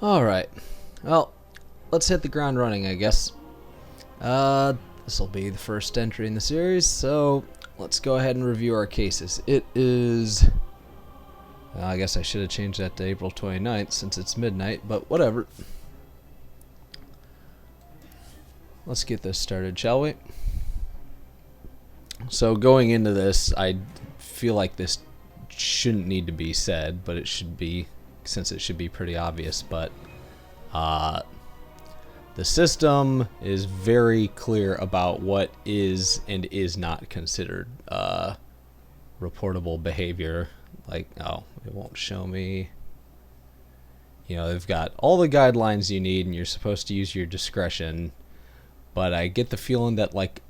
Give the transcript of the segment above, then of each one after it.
Alright, well, let's hit the ground running, I guess. This will be the first entry in the series, so let's go ahead and review our cases. It is... I guess I should have changed that to April 29th since it's midnight, but whatever. Let's get this started, shall we? So going into this, I feel like this shouldn't need to be said, but it should be, since it should be pretty obvious, but the system is very clear about what is and is not considered reportable behavior. Like, oh, it won't show me. You know, they've got all the guidelines you need and you're supposed to use your discretion, but I get the feeling that, like,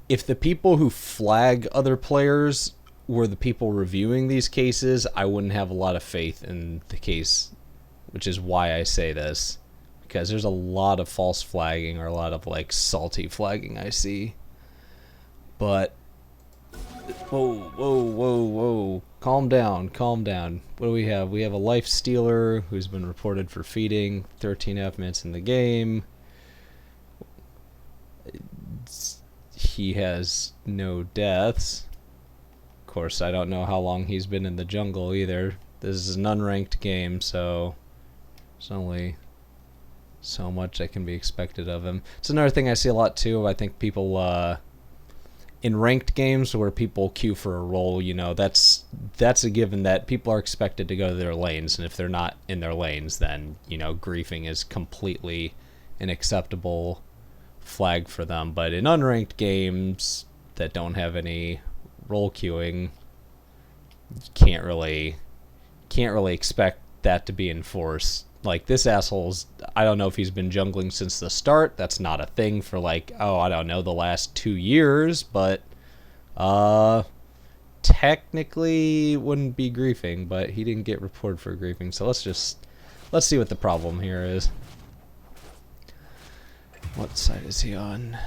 if the people who flag other players were the people reviewing these cases, I wouldn't have a lot of faith in the case, which is why I say this, because there's a lot of false flagging or a lot of, like, salty flagging I see. But whoa, calm down. What do we have? We have a life stealer who's been reported for feeding 13.5 minutes in the game. He has no deaths. Of course, I don't know how long he's been in the jungle either. This is an unranked game, so there's only so much that can be expected of him. It's another thing I see a lot too. I think people in ranked games where people queue for a role, you know, that's a given that people are expected to go to their lanes, and if they're not in their lanes, then, you know, griefing is completely an acceptable flag for them. But in unranked games that don't have any role queuing, you can't really expect that to be enforced. Like, this asshole's, I don't know if he's been jungling since the start. That's not a thing for, like, oh, I don't know, the last 2 years, but technically wouldn't be griefing, but he didn't get reported for griefing. So let's see what the problem here is. What side is he on?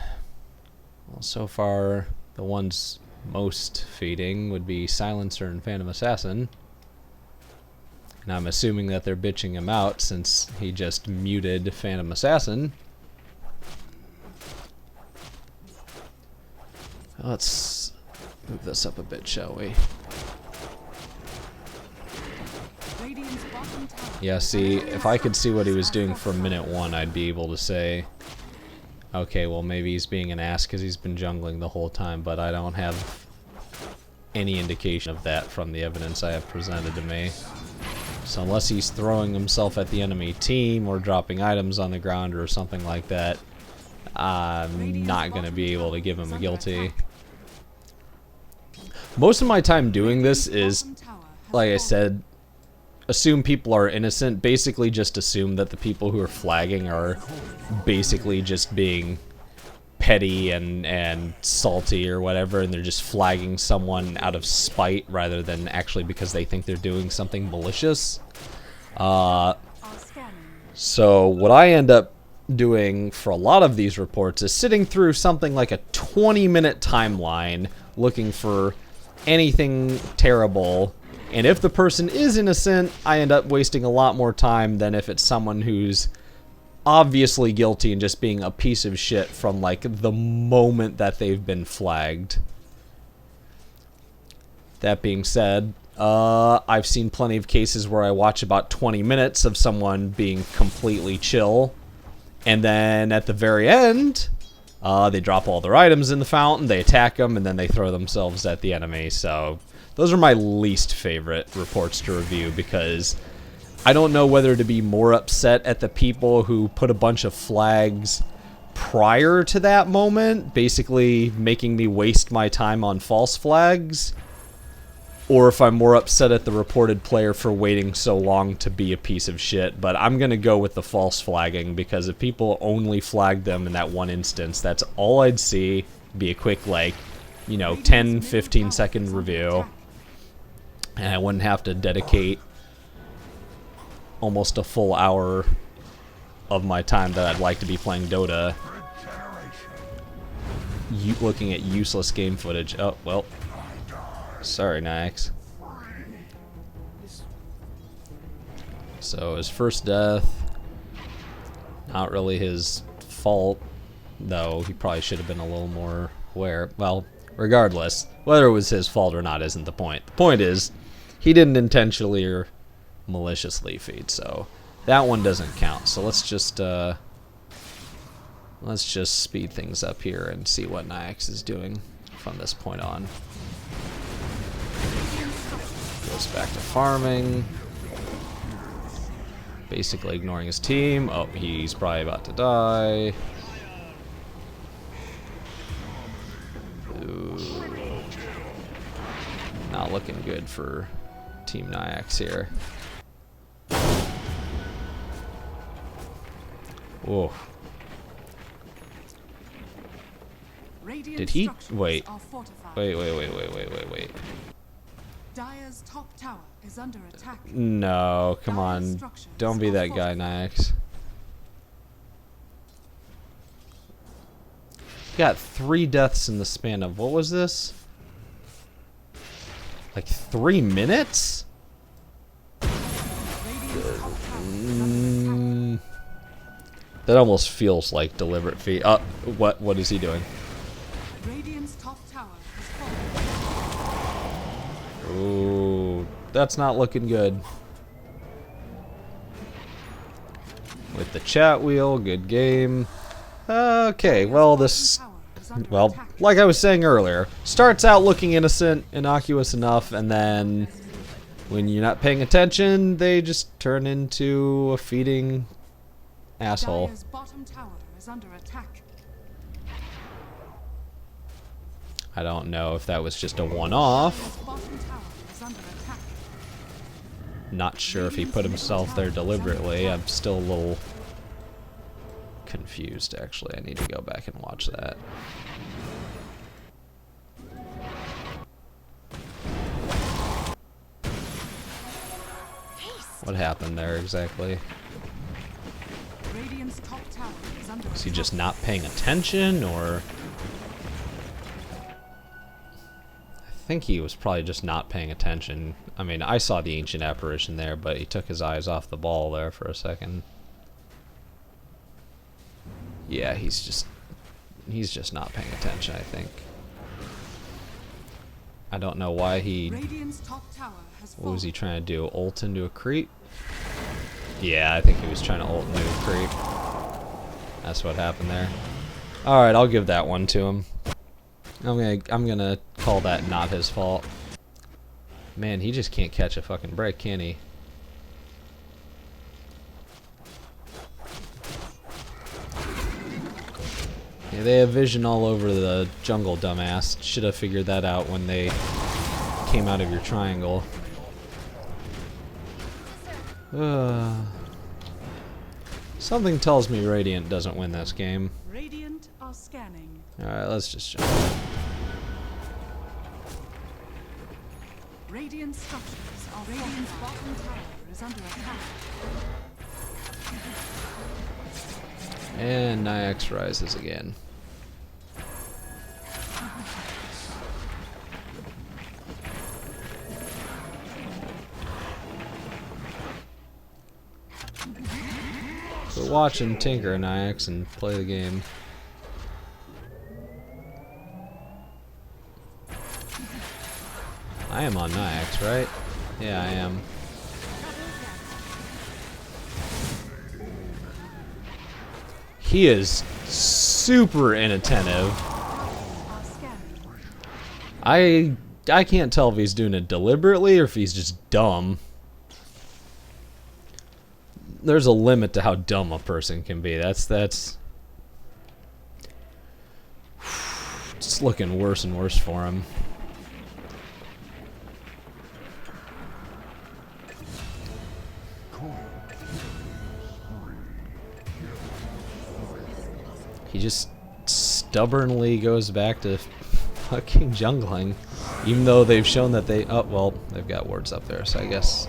Well, so far the ones most feeding would be Silencer and Phantom Assassin. And I'm assuming that they're bitching him out since he just muted Phantom Assassin. Let's move this up a bit, shall we? Yeah, see, if I could see what he was doing from minute 1, I'd be able to say, okay, well, maybe he's being an ass because he's been jungling the whole time, but I don't have any indication of that from the evidence I have presented to me. So unless he's throwing himself at the enemy team or dropping items on the ground or something like that, I'm not going to be able to give him a guilty. Most of my time doing this is, like I said, assume people are innocent. Basically just assume that the people who are flagging are basically just being petty and salty or whatever, and they're just flagging someone out of spite rather than actually because they think they're doing something malicious. So what I end up doing for a lot of these reports is sitting through something like a 20-minute timeline looking for anything terrible, and if the person is innocent, I end up wasting a lot more time than if it's someone who's obviously guilty and just being a piece of shit from, like, the moment that they've been flagged. That being said, I've seen plenty of cases where I watch about 20 minutes of someone being completely chill, and then at the very end, they drop all their items in the fountain, they attack them, and then they throw themselves at the enemy. So those are my least favorite reports to review, because I don't know whether to be more upset at the people who put a bunch of flags prior to that moment, basically making me waste my time on false flags, or if I'm more upset at the reported player for waiting so long to be a piece of shit. But I'm going to go with the false flagging, because if people only flagged them in that one instance, that's all I'd see. Be a quick, like, you know, 10-15 second review, and I wouldn't have to dedicate almost a full hour of my time that I'd like to be playing Dota looking at useless game footage. Oh, well. Sorry, Naix. So his first death, not really his fault, though he probably should have been a little more aware. Well, regardless, whether it was his fault or not isn't the point. The point is, he didn't intentionally or maliciously feed, so that one doesn't count. So let's just speed things up here and see what Naix is doing from this point on. Goes back to farming. Basically ignoring his team. Oh, he's probably about to die. Ooh. Not looking good for Team Naix here. Whoa. Did he? Wait. Wait. Dire's top tower is under attack. No, come on. Don't be that guy, Naix. Got 3 deaths in the span of, what was this? Like 3 minutes? That almost feels like deliberate feed. What is he doing? Radiant's top tower is falling. Ooh, that's not looking good. With the chat wheel, good game. Okay, well like I was saying earlier, starts out looking innocent, innocuous enough, and then when you're not paying attention, they just turn into a feeding asshole. Dire's bottom tower is under attack. I don't know if that was just a one-off. Not sure if he put himself there deliberately. I'm still a little confused, actually. I need to go back and watch that. What happened there exactly? Is he just not paying attention, or? I think he was probably just not paying attention. I mean, I saw the ancient apparition there, but he took his eyes off the ball there for a second. Yeah, he's just not paying attention, I think. I don't know why he... What was he trying to do? Ult into a creep? Yeah, I think he was trying to ult into a creep. That's what happened there. Alright, I'll give that one to him. I'm gonna call that not his fault. Man, he just can't catch a fucking break, can he? Yeah, they have vision all over the jungle, dumbass. Should have figured that out when they came out of your triangle. Something tells me Radiant doesn't win this game. Radiant are scanning. Alright, let's just jump. Radiant structures are Radiant's bottom tower is under attack. And Naix rises again. So watch him tinker Naix and play the game. I am on Naix, right? Yeah, I am. He is super inattentive. I can't tell if he's doing it deliberately or if he's just dumb. There's a limit to how dumb a person can be. That's it's looking worse and worse for him. He just stubbornly goes back to fucking jungling, even though they've shown that they... Oh, well, they've got wards up there, so I guess...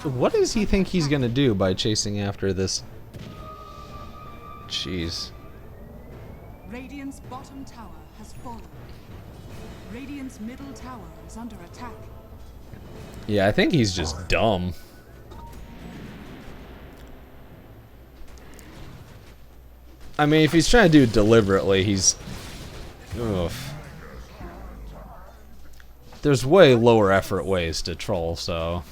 What does he think he's gonna do by chasing after this Jeez. Radiant's bottom tower has fallen. Radiant's middle tower is under attack. Yeah, I think he's just dumb. I mean, if he's trying to do it deliberately, he's... Ugh. There's way lower effort ways to troll, so...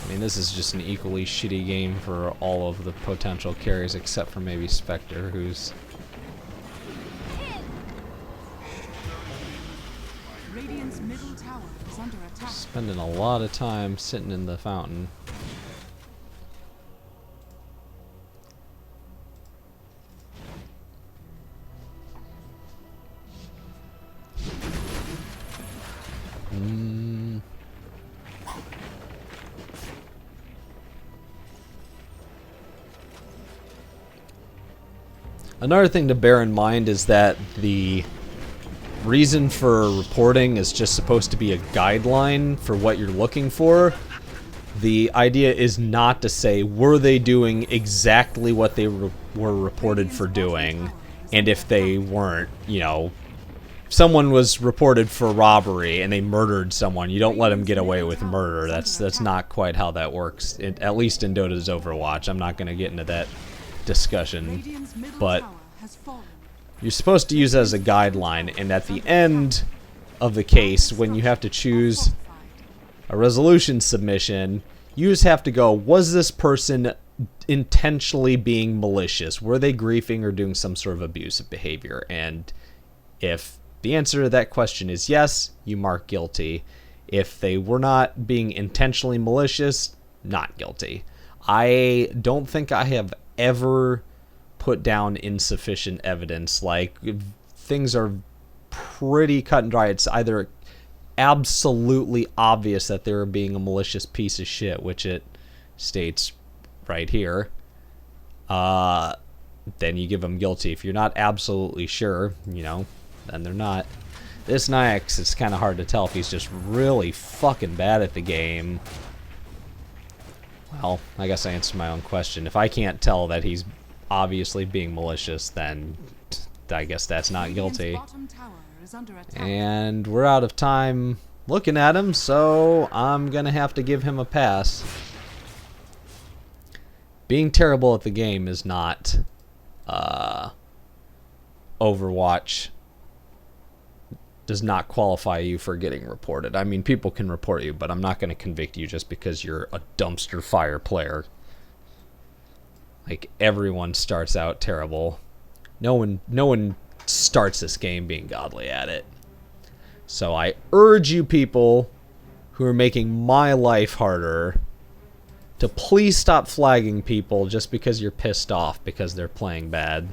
I mean, this is just an equally shitty game for all of the potential carries, except for maybe Spectre, who's... Radiant's middle tower is under attack. spending a lot of time sitting in the fountain. Another thing to bear in mind is that the reason for reporting is just supposed to be a guideline for what you're looking for. The idea is not to say, were they doing exactly what they were reported for doing, and if they weren't, you know, someone was reported for robbery and they murdered someone, you don't let them get away with murder. That's not quite how that works, at least in DotA's Overwatch. I'm not going to get into that discussion, but you're supposed to use it as a guideline, and at the end of the case, when you have to choose a resolution submission, you just have to go, was this person intentionally being malicious? Were they griefing or doing some sort of abusive behavior? And if the answer to that question is yes, you mark guilty. If they were not being intentionally malicious, not guilty. I don't think I have ever put down insufficient evidence. Like, things are pretty cut and dry. It's either absolutely obvious that they're being a malicious piece of shit, which it states right here, then you give them guilty. If you're not absolutely sure, you know, then they're not. This Naix, it's kind of hard to tell if he's just really fucking bad at the game. Well, I guess I answered my own question. If I can't tell that he's obviously being malicious, then I guess that's not guilty. And we're out of time looking at him, so I'm gonna have to give him a pass. Being terrible at the game is not Overwatch. Does not qualify you for getting reported. I mean, people can report you, but I'm not going to convict you just because you're a dumpster fire player. Like, everyone starts out terrible. No one starts this game being godly at it. So I urge you people who are making my life harder to please stop flagging people just because you're pissed off because they're playing bad.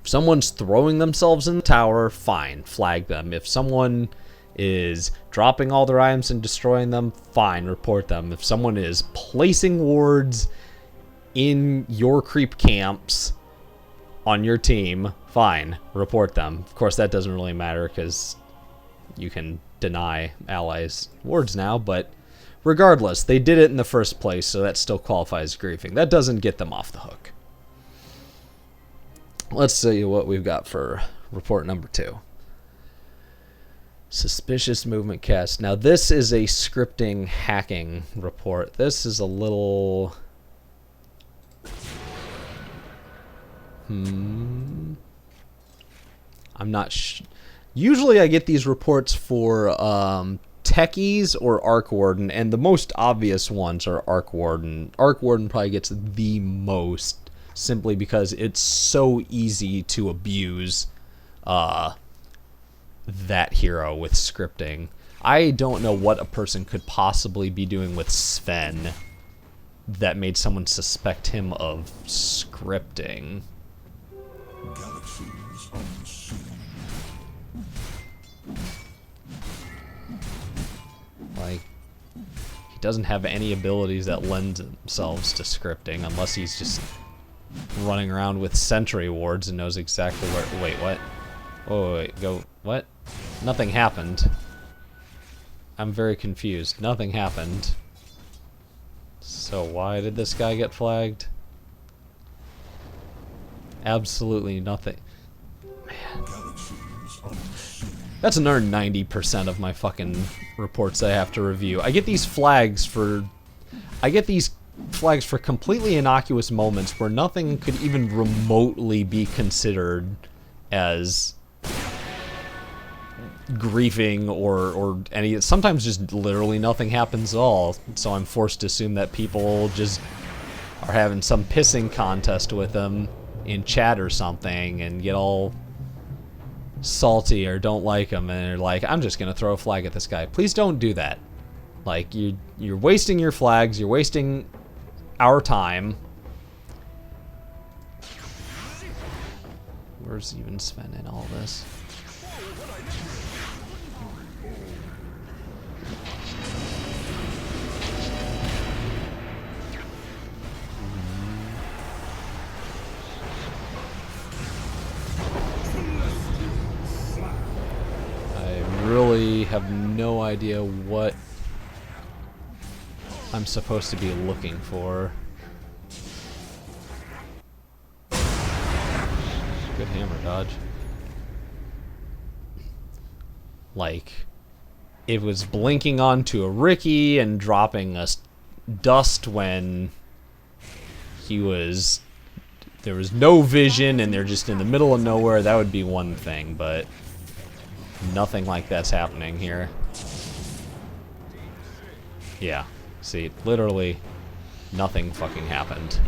If someone's throwing themselves in the tower, fine, flag them. If someone is dropping all their items and destroying them, fine, report them. If someone is placing wards in your creep camps on your team, fine, report them. Of course, that doesn't really matter because you can deny allies wards now, but regardless, they did it in the first place, so that still qualifies as griefing. That doesn't get them off the hook. Let's see what we've got for report number 2. Suspicious movement cast. Now, this is a scripting hacking report. This is a little... I'm not usually I get these reports for techies or Arc Warden, and the most obvious ones are Arc Warden. Arc Warden probably gets the most, simply because it's so easy to abuse that hero with scripting. I don't know what a person could possibly be doing with Sven that made someone suspect him of scripting. Galaxies on the sea. Like, he doesn't have any abilities that lend themselves to scripting unless he's just running around with sentry wards and knows exactly where... Wait, what? Oh, wait, go... What? Nothing happened. I'm very confused. Nothing happened. So why did this guy get flagged? Absolutely nothing. Man. That's another 90% of my fucking reports I have to review. I get these flags for completely innocuous moments where nothing could even remotely be considered as griefing or any. Sometimes just literally nothing happens at all, so I'm forced to assume that people just are having some pissing contest with them in chat or something and get all salty or don't like them and they're like, I'm just gonna throw a flag at this guy. Please don't do that. Like, you're wasting your flags, you're wasting our time. Where's even Sven in all this? Really have no idea what I'm supposed to be looking for. Good hammer dodge. Like, it was blinking onto a Ricky and dropping us dust when he was... There was no vision and they're just in the middle of nowhere. That would be one thing, but... Nothing like that's happening here. Yeah. See, literally nothing fucking happened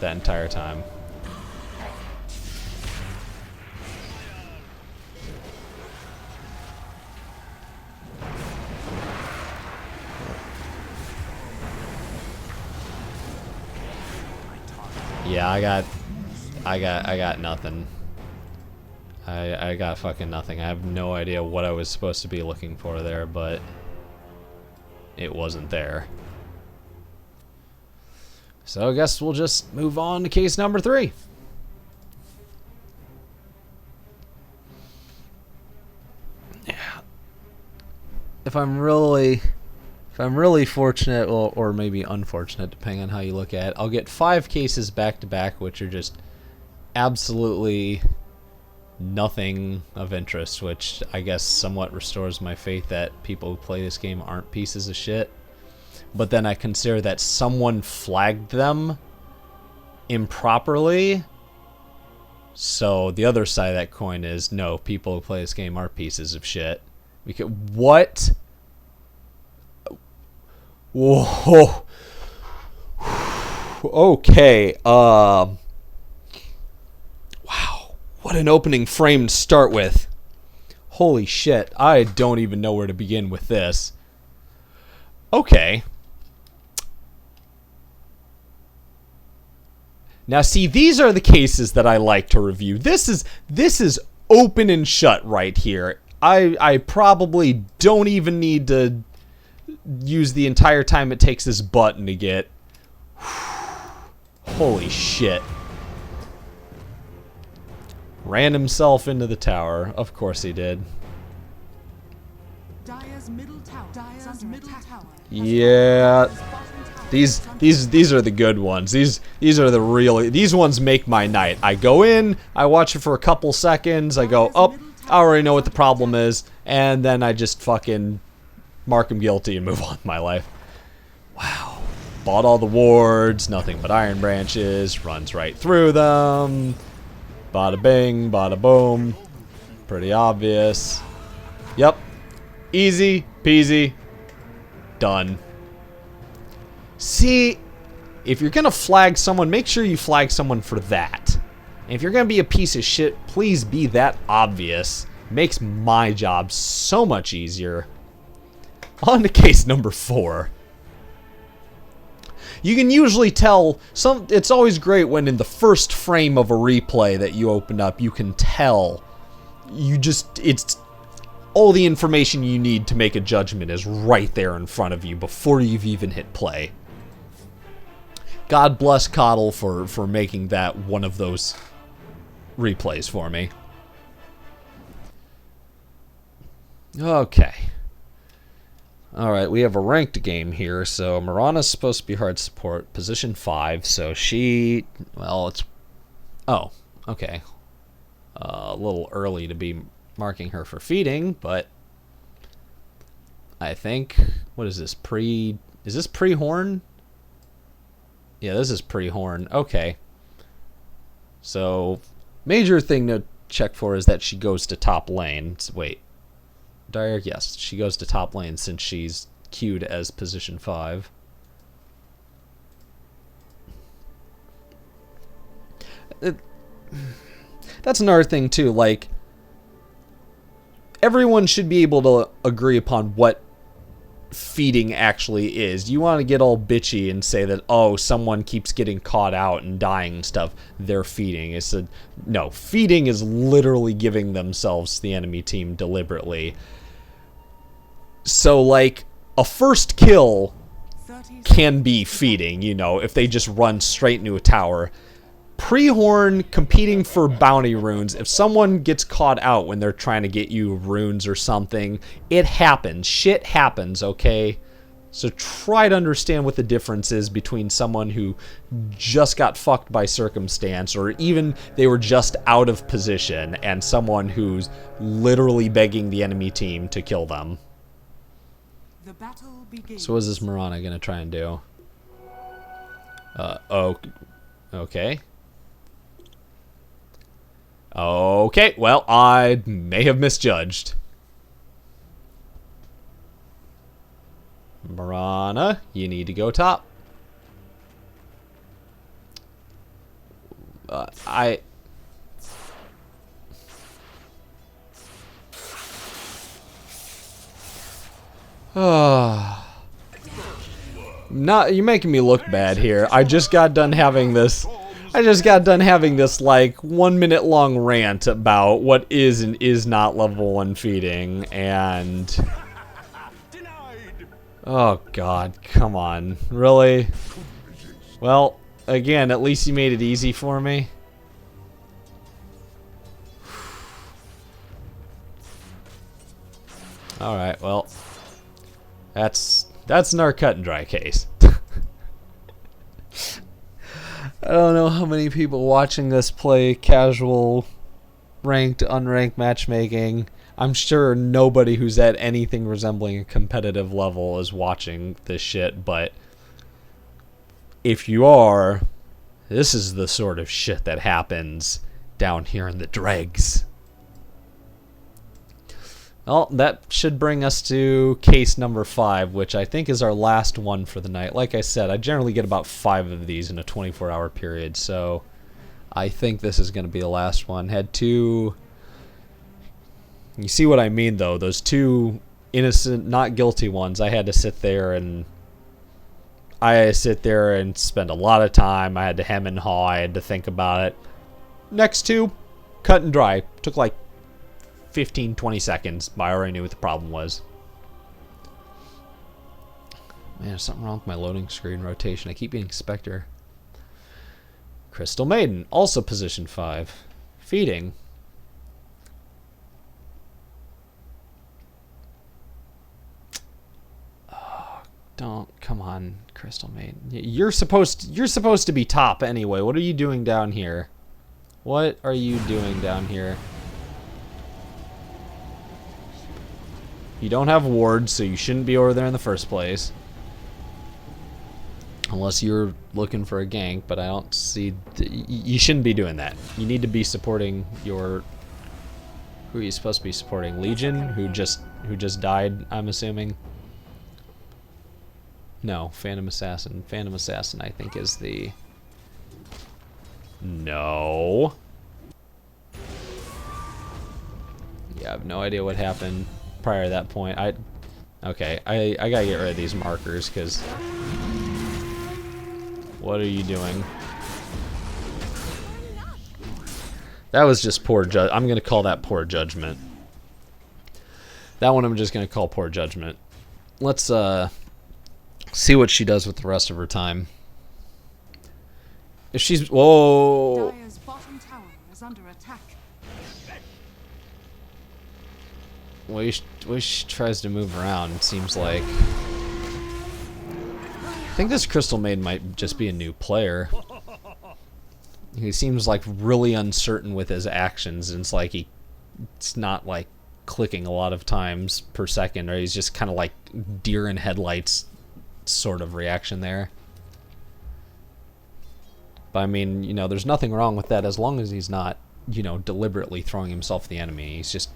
that entire time. Yeah, I got nothing. I got fucking nothing. I have no idea what I was supposed to be looking for there, but it wasn't there. So I guess we'll just move on to case number 3. Yeah. If I'm really fortunate, or maybe unfortunate, depending on how you look at it, I'll get 5 cases back to back, which are just absolutely nothing of interest, which I guess somewhat restores my faith that people who play this game aren't pieces of shit. But then I consider that someone flagged them improperly. So the other side of that coin is, no, people who play this game are pieces of shit. Because what? Whoa. Okay. Wow. What an opening frame to start with. Holy shit. I don't even know where to begin with this. Okay. Now see, these are the cases that I like to review. This is open and shut right here. I probably don't even need to use the entire time it takes this button to get. Holy shit. Ran himself into the tower. Of course he did. Yeah. These are the good ones. These are the real. These ones make my night. I go in, I watch it for a couple seconds, I go, oh, I already know what the problem is, and then I just fucking mark him guilty and move on with my life. Wow. Bought all the wards, nothing but iron branches, runs right through them. Bada bing, bada boom. Pretty obvious. Yep. Easy peasy. Done. See, if you're gonna flag someone, make sure you flag someone for that. And if you're gonna be a piece of shit, please be that obvious. Makes my job so much easier. On to case number 4. You can usually tell it's always great when in the first frame of a replay that you open up, you can tell. It's all the information you need to make a judgment is right there in front of you before you've even hit play. God bless KotL for making that one of those replays for me. Okay. Alright, we have a ranked game here, so Mirana's supposed to be hard support, position 5, so she... Well, it's... Oh, okay. A little early to be marking her for feeding, but... I think... What is this? Is this pre-horn? Yeah, this is pre-horn. Okay. So, major thing to check for is that she goes to top lane. Wait. Dyer, yes, she goes to top lane since she's queued as position 5. That's another thing too, like, everyone should be able to agree upon what feeding actually is. You want to get all bitchy and say that, oh, someone keeps getting caught out and dying and stuff, they're feeding. No, feeding is literally giving themselves to the enemy team deliberately. So, like, a first kill can be feeding, you know, if they just run straight into a tower. Pre-horn, competing for bounty runes, if someone gets caught out when they're trying to get you runes or something, it happens. Shit happens, okay? So try to understand what the difference is between someone who just got fucked by circumstance, or even they were just out of position, and someone who's literally begging the enemy team to kill them. The battle begins. So what is this Mirana gonna try and do? Okay. Okay, well, I may have misjudged. Mirana, you need to go top. You're making me look bad here. I just got done having this like 1 minute long rant about what is and is not level 1 feeding, and oh god, come on, really? Well, again, at least you made it easy for me. Alright, well, that's another cut and dry case. I don't know how many people watching this play casual, ranked, unranked matchmaking. I'm sure nobody who's at anything resembling a competitive level is watching this shit, but if you are, this is the sort of shit that happens down here in the dregs. Well, that should bring us to case number 5, which I think is our last one for the night. Like I said, I generally get about 5 of these in a 24-hour period, so I think this is going to be the last one. Had 2... You see what I mean, though? Those 2 innocent, not guilty ones, I had to sit there and spend a lot of time. I had to hem and haw. I had to think about it. Next 2, cut and dry. Took like 15-20 seconds. I already knew what the problem was. Man, there's something wrong with my loading screen rotation. I keep getting Spectre. Crystal Maiden, also position 5. Feeding. Oh, come on, Crystal Maiden. You're supposed to be top anyway. What are you doing down here? What are you doing down here? You don't have wards, so you shouldn't be over there in the first place. Unless you're looking for a gank, but I don't see... You shouldn't be doing that. You need to be supporting your... Who are you supposed to be supporting? Legion, who just died, I'm assuming? No, Phantom Assassin. Phantom Assassin, I think, is the... No. Yeah, I have no idea what happened prior to that point. Okay, I gotta get rid of these markers, because... What are you doing? That was just poor I'm gonna call that poor judgment. That one I'm just gonna call poor judgment. Let's see what she does with the rest of her time. If she's... Whoa! Dire's bottom tower is under attack. way she tries to move around, it seems like... I think this Crystal Maiden might just be a new player. He seems like really uncertain with his actions, and it's like it's not like clicking a lot of times per second, or he's just kind of like deer in headlights sort of reaction there. But I mean, you know, there's nothing wrong with that as long as he's not, you know, deliberately throwing himself at the enemy. He's just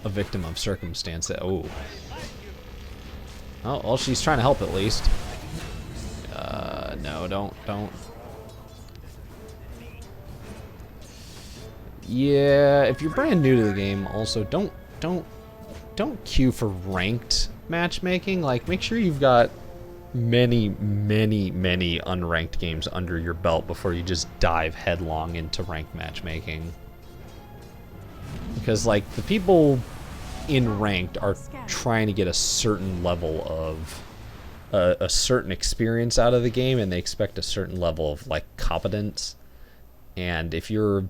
a victim of circumstance that, oh, well, she's trying to help at least. No, don't. Yeah, if you're brand new to the game, also don't queue for ranked matchmaking. Like, make sure you've got many unranked games under your belt before you just dive headlong into ranked matchmaking. Because, like, the people in ranked are trying to get a certain level of a certain experience out of the game, and they expect a certain level of, like, competence. And if you're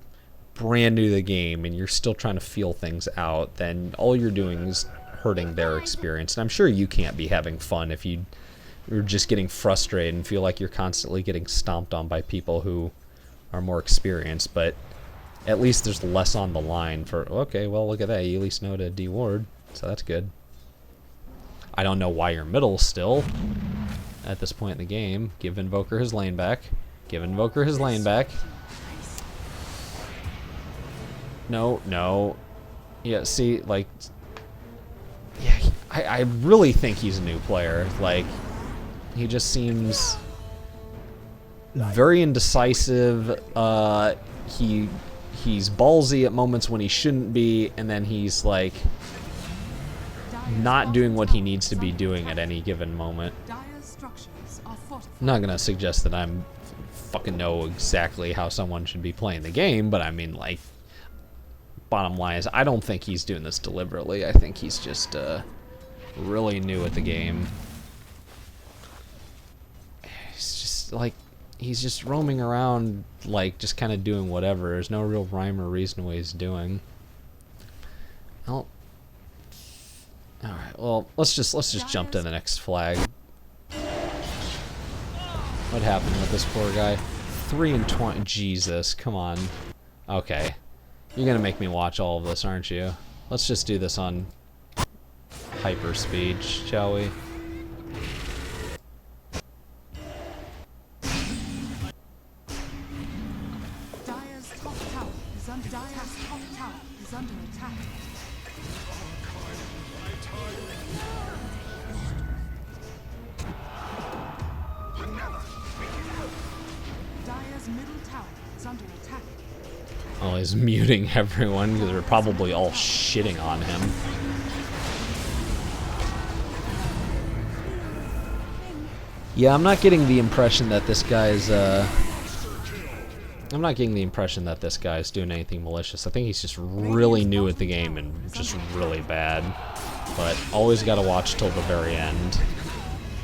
brand new to the game and you're still trying to feel things out, then all you're doing is hurting their experience. And I'm sure you can't be having fun if you're just getting frustrated and feel like you're constantly getting stomped on by people who are more experienced. But at least there's less on the line for, okay, well, look at that, you at least know to de-ward, so that's good. I don't know why you're middle still at this point in the game. Give Invoker his lane back. Give Invoker his lane back. No. Yeah, see, like... Yeah, I really think he's a new player. Like, he just seems very indecisive. He's ballsy at moments when he shouldn't be, and then he's, like, not doing what he needs to be doing at any given moment. I'm not gonna suggest that I'm fucking know exactly how someone should be playing the game, but I mean, like, bottom line is I don't think he's doing this deliberately. I think he's just really new at the game. He's just like, he's just roaming around, like, just kind of doing whatever. There's no real rhyme or reason what he's doing. Well, alright, well, let's just jump to the next flag. What happened with this poor guy? 3 and 20. Jesus, come on. Okay. You're gonna make me watch all of this, aren't you? Let's just do this on hyper speed, shall we? Dire's top tower is under attack. Dire's middle tower is under attack. Oh, he's muting everyone because they're probably all shitting on him. Yeah, I'm not getting the impression that this guy's I'm not getting the impression that this guy's doing anything malicious. I think he's just really new at the game and just really bad. But always gotta watch till the very end,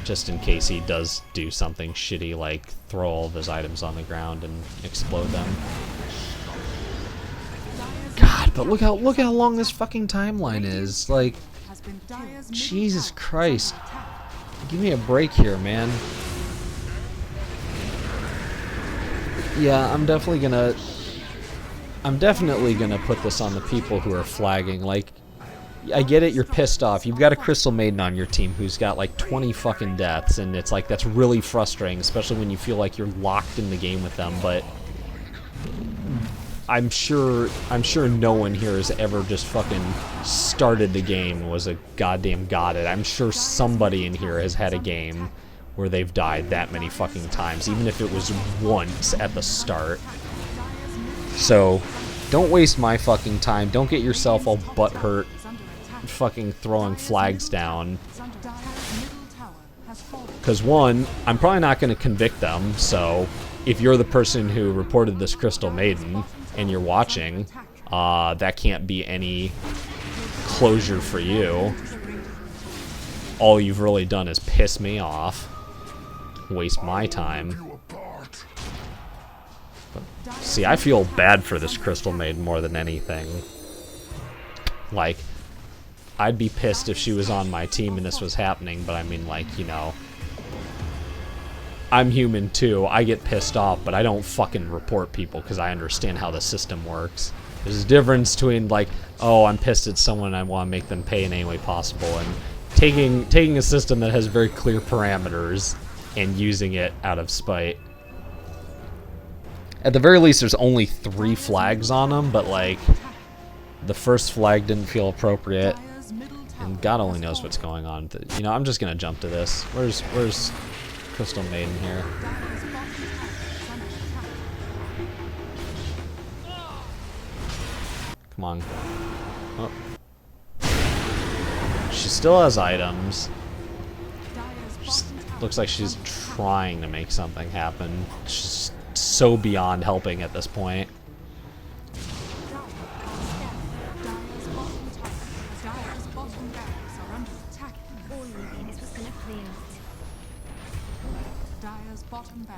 just in case he does do something shitty like throw all of his items on the ground and explode them. God, but look how long this fucking timeline is. Like, Jesus Christ. Give me a break here, man. Yeah, I'm definitely gonna put this on the people who are flagging. Like, I get it, you're pissed off. You've got a Crystal Maiden on your team who's got like 20 fucking deaths, and it's like, that's really frustrating, especially when you feel like you're locked in the game with them. But I'm sure no one here has ever just fucking started the game and was a goddamn god at it. I'm sure somebody in here has had a game where they've died that many fucking times, even if it was once at the start. So, don't waste my fucking time. Don't get yourself all butthurt fucking throwing flags down. Because one, I'm probably not going to convict them, so if you're the person who reported this Crystal Maiden and you're watching, that can't be any closure for you. All you've really done is piss me off, waste my time. But, see, I feel bad for this Crystal Maiden more than anything. Like, I'd be pissed if she was on my team and this was happening, but I mean, like, you know, I'm human too. I get pissed off, but I don't fucking report people because I understand how the system works. There's a difference between, like, oh, I'm pissed at someone and I want to make them pay in any way possible, and taking a system that has very clear parameters and using it out of spite. At the very least, there's only 3 flags on them, but, like, the first flag didn't feel appropriate, and God only knows what's going on. You know, I'm just gonna jump to this. Where's KotL Maiden here? Come on. Oh. She still has items. Looks like she's trying to make something happen. She's so beyond helping at this point.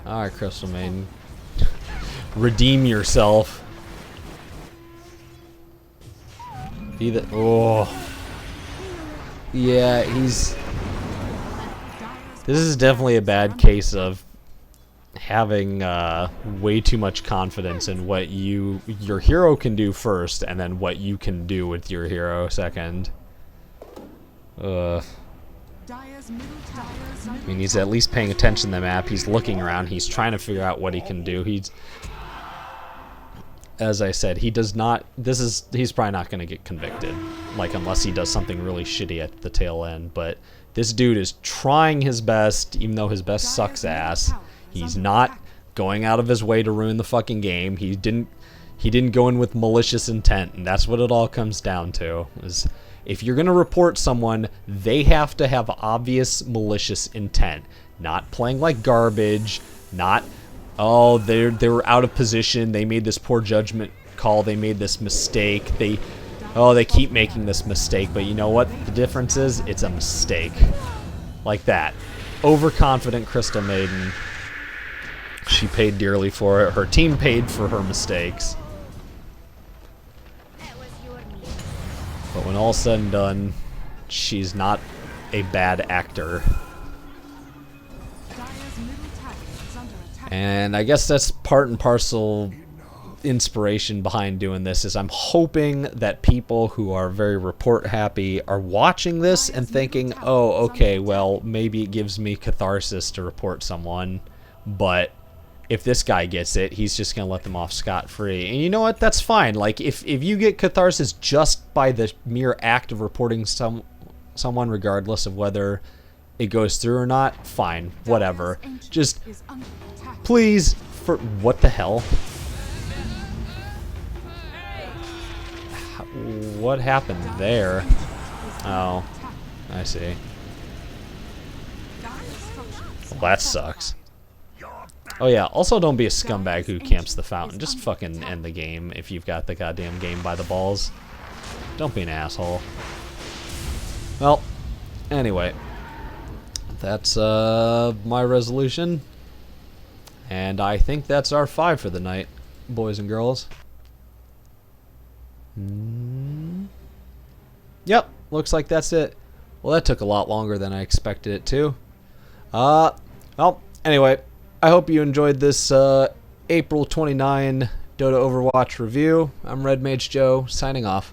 Alright, KotL Maiden. Redeem yourself. Be the. Oh. Yeah, he's. This is definitely a bad case of having way too much confidence in what your hero can do first, and then what you can do with your hero second. I mean, he's at least paying attention to the map. He's looking around. He's trying to figure out what he can do. He's, as I said, he does not. He's probably not going to get convicted, like, unless he does something really shitty at the tail end. But this dude is trying his best, even though his best sucks ass. He's not going out of his way to ruin the fucking game. He didn't go in with malicious intent, and that's what it all comes down to. Is if you're going to report someone, they have to have obvious malicious intent. Not playing like garbage, not, oh, they were out of position, they made this poor judgment call, they made this mistake, they keep making this mistake, but you know what the difference is? It's a mistake. Like that. Overconfident KotL Maiden. She paid dearly for it. Her team paid for her mistakes. But when all's said and done, she's not a bad actor. And I guess that's part and parcel inspiration behind doing this, is I'm hoping that people who are very report happy are watching this and thinking, oh, okay, well, maybe it gives me catharsis to report someone, but if this guy gets it, he's just going to let them off scot-free. And you know what? That's fine. Like, if you get catharsis just by the mere act of reporting someone, regardless of whether it goes through or not, fine. Whatever. Just, please, for... What the hell? What happened there? Oh, I see. Well, that sucks. Oh yeah, also don't be a scumbag who camps the fountain. Just fucking end the game if you've got the goddamn game by the balls. Don't be an asshole. Well, anyway. That's my resolution. And I think that's our 5 for the night, boys and girls. Yep, looks like that's it. Well, that took a lot longer than I expected it to. Well, anyway, I hope you enjoyed this April 29 DotA Overwatch review. I'm Red Mage Joe, signing off.